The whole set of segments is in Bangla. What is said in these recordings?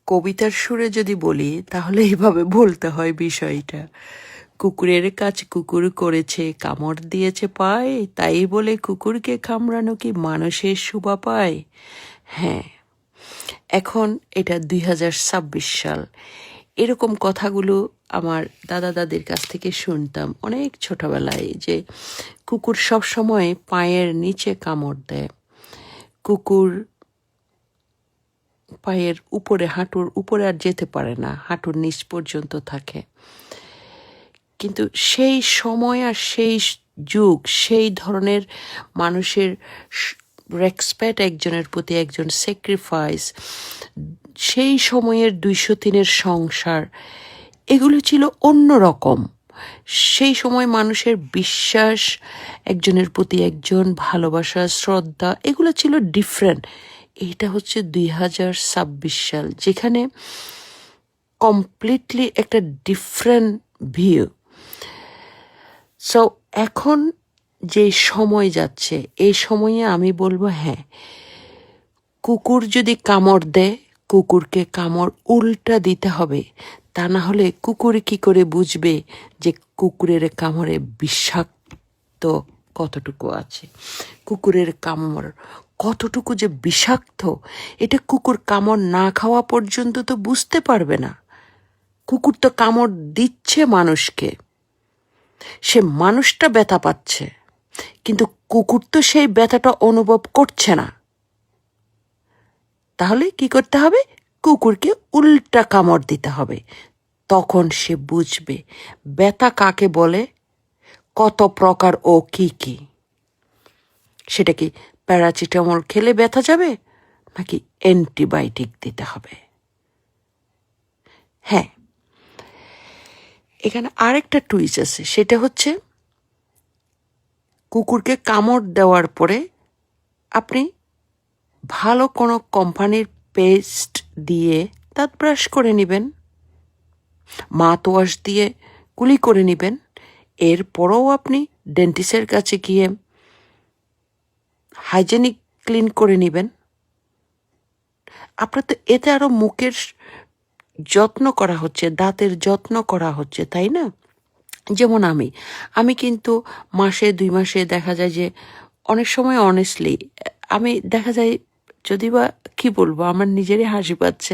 কবিতার সুরে যদি বলি তাহলে এইভাবে বলতে হয় বিষয়টা। কুকুরের কাছে কুকুর করেছে, কামড় দিয়েছে পায়, তাই বলে কুকুরকে কামড়ানো কি মানুষের শোভা পায়? হ্যাঁ, এখন এটা 2026 সাল। এরকম কথাগুলো আমার দাদা দাদির কাছ থেকে শুনতাম অনেক ছোটবেলায়, যে কুকুর সব সময় পায়ের নিচে কামড় দেয়, কুকুর পায়ের উপরে, হাঁটুর উপরে আর যেতে পারে না, হাঁটুর নিচ পর্যন্ত থাকে। কিন্তু সেই সময় আর সেই যুগ, সেই ধরনের মানুষের রেসপেক্ট, একজনের প্রতি একজন স্যাক্রিফাইস, সেই সময়ের 203-এর সংসার, এগুলো ছিল অন্য রকম। সেই সময় মানুষের বিশ্বাস, একজনের প্রতি একজন ভালোবাসা, শ্রদ্ধা, এগুলো ছিল ডিফারেন্ট। এটা হচ্ছে 2026 সাল, যেখানে কমপ্লিটলি একটা ডিফারেন্ট ভিউ। সো এখন যে সময় যাচ্ছে, এই সময়ে আমি বলবো হ্যাঁ, কুকুর যদি কামড় দেয়, কুকুরকে কামড় উল্টা দিতে হবে। তা না হলে কুকুর কি করে বুঝবে যে কুকুরের কামড়ে বিষাক্ত কতটুকু আছে, কুকুরের কামড় কতটুকু যে বিষাক্ত, এটা কুকুর কামড় না খাওয়া পর্যন্ত তো বুঝতে পারবে না। কুকুর তো কামড় দিচ্ছে মানুষকে, সে মানুষটা ব্যথা পাচ্ছে, কিন্তু কুকুর তো সেই ব্যথাটা অনুভব করছে না। তাহলে কি করতে হবে? কুকুরকে উল্টা কামড় দিতে হবে, তখন সে বুঝবে ব্যথা কাকে বলে, কত প্রকার ও কি কি। সেটা কি প্যারাসিটামল খেলে ব্যথা যাবে, নাকি অ্যান্টিবায়োটিক দিতে হবে? হ্যাঁ, এখানে আরেকটা টুইস্ট আছে, সেটা হচ্ছে কুকুরকে কামড় দেওয়ার পরে আপনি ভালো কোনো কোম্পানির পেস্ট দিয়ে দাঁত ব্রাশ করে নেবেন, মাউথওয়াশ দিয়ে কুলি করে নেবেন। এরপরেও আপনি ডেন্টিস্টের কাছে গিয়ে হাইজেনিক ক্লিন করে নেবেন। আপনার তো এতে আরও মুখের যত্ন করা হচ্ছে, দাঁতের যত্ন করা হচ্ছে, তাই না? যেমন আমি কিন্তু মাসে 2 মাসে দেখা যায় যে অনেক সময় অনেস্টলি আমি দেখা যায়, যদি বা কী বলবো, আমার নিজেরই হাসি পাচ্ছে,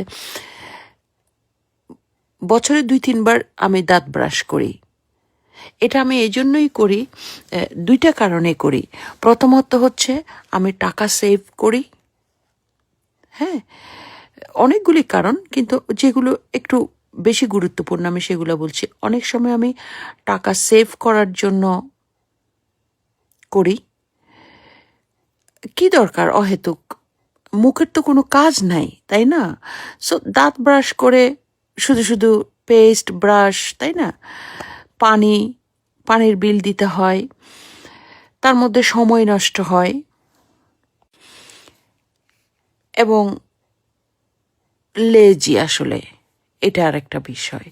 বছরে 2-3 বার আমি দাঁত ব্রাশ করি। এটা আমি এই জন্যই করি, 2টা কারণে করি। প্রথমত হচ্ছে আমি টাকা সেভ করি। হ্যাঁ, অনেকগুলি কারণ, কিন্তু যেগুলো একটু বেশি গুরুত্বপূর্ণ আমি সেগুলো বলছি। অনেক সময় আমি টাকা সেভ করার জন্য করি। কি দরকার অহেতুক, মুখের তো কোনো কাজ নাই, তাই না? সো দাঁত ব্রাশ করে শুধু শুধু পেস্ট ব্রাশ, তাই না, পানির বিল দিতে হয়, তার মধ্যে সময় নষ্ট হয়, এবং লেজি আসলে, এটা আর একটা বিষয়।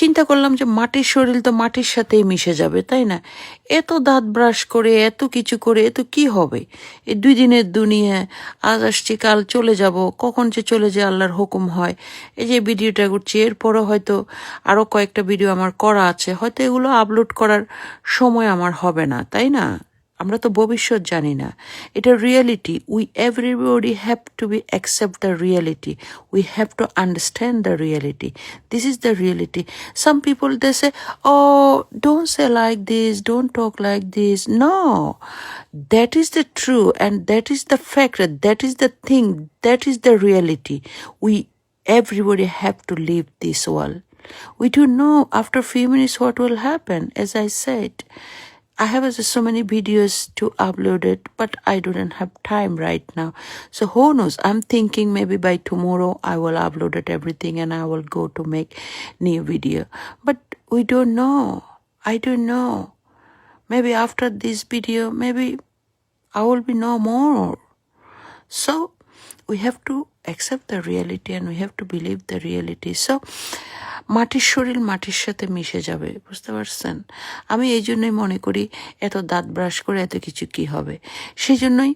চিন্তা করলাম যে মাটির শরীর তো মাটির সাথেই মিশে যাবে, তাই না? এত দাঁত ব্রাশ করে, এত কিছু করে, এত কি হবে? এই 2 দিনের দুনিয়া, আজ আসছি কাল চলে যাব, কখন যে চলে যায় আল্লাহর হুকুম হয়। এই যে ভিডিওটা করছি, এরপরও হয়তো আরও কয়েকটা ভিডিও আমার করা আছে, হয়তো এগুলো আপলোড করার সময় আমার হবে না, তাই না? আমরা তো ভবিষ্যৎ জানি না। এটা reality. Everybody have to be accept the reality. We have to understand the reality. This is the reality. Some people, they say, oh, don't say like this, don't talk like this. No, that is the true, and that is the fact, that is the thing, that is the reality. Everybody have to leave this world. We don't know after a few minutes what will happen, as I said. I have so many videos to upload it, but I don't have time right now. So who knows? I'm thinking maybe by tomorrow I will upload it everything and I will go to make new video. But we don't know. I don't know. Maybe after this video, maybe I will be no more. So we have to accept the reality and we have to believe the reality. So মাটির শরীর মাটির সাথে মিশে যাবে, বুঝতে পারছেন? আমি এই জন্যই মনে করি এত দাঁত ব্রাশ করে এত কিছু কি হবে। সেই জন্যই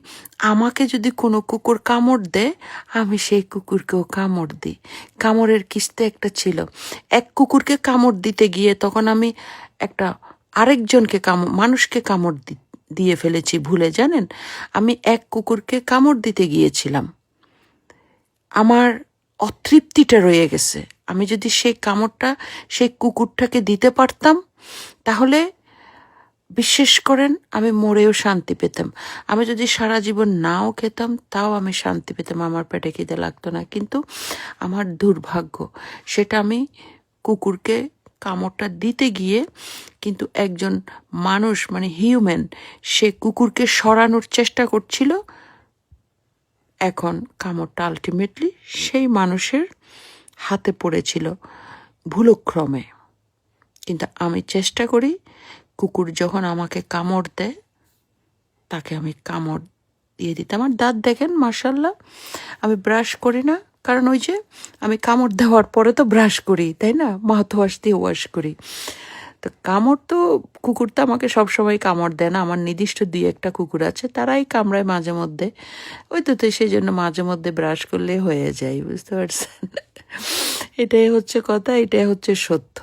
আমাকে যদি কোনো কুকুর কামড় দেয়, আমি সেই কুকুরকেও কামড় দিই। কামড়ের কিস্তি একটা ছিল, এক কুকুরকে কামড় দিতে গিয়ে তখন আমি একটা আরেকজনকে মানুষকে কামড় দিয়ে ফেলেছি ভুলে, জানেন? আমি এক কুকুরকে কামড় দিতে গিয়েছিলাম, আমার অতৃপ্তিটা রয়ে গেছে। আমি যদি সেই কামড়টা সেই কুকুরটাকে দিতে পারতাম, তাহলে বিশ্বাস করেন আমি মরেও শান্তি পেতাম। আমি যদি সারা জীবন নাও খেতাম, তাও আমি শান্তি পেতাম, আমার পেটে খিদে লাগতো না। কিন্তু আমার দুর্ভাগ্য, সেটা আমি কুকুরকে কামড়টা দিতে গিয়ে কিন্তু একজন মানুষ, মানে হিউম্যান, সে কুকুরকে সরানোর চেষ্টা করছিল। এখন কামড়টা আলটিমেটলি সেই মানুষের হাতে পড়েছিল ভুলক্রমে। কিন্তু আমি চেষ্টা করি, কুকুর যখন আমাকে কামড় দেয় তাকে আমি কামড় দিয়ে দিতে। আমার দাঁত দেখেন মাশাআল্লাহ, আমি ব্রাশ করি না, কারণ ওই যে আমি কামড় দেওয়ার পরে তো ব্রাশ করি, তাই না? মাউথওয়াশ দিয়ে ওয়াশ করি। তো কামড় তো কুকুর তো আমাকে সবসময় কামড় দেয় না, আমার নির্দিষ্ট 2-1টা কুকুর আছে, তারাই কামড়ায় মাঝে মধ্যে। ওই তো সেই জন্য মাঝে মধ্যে ব্রাশ করলে হয়ে যায়, বুঝতে পারছেন? এটাই হচ্ছে কথা, এটাই হচ্ছে সত্য।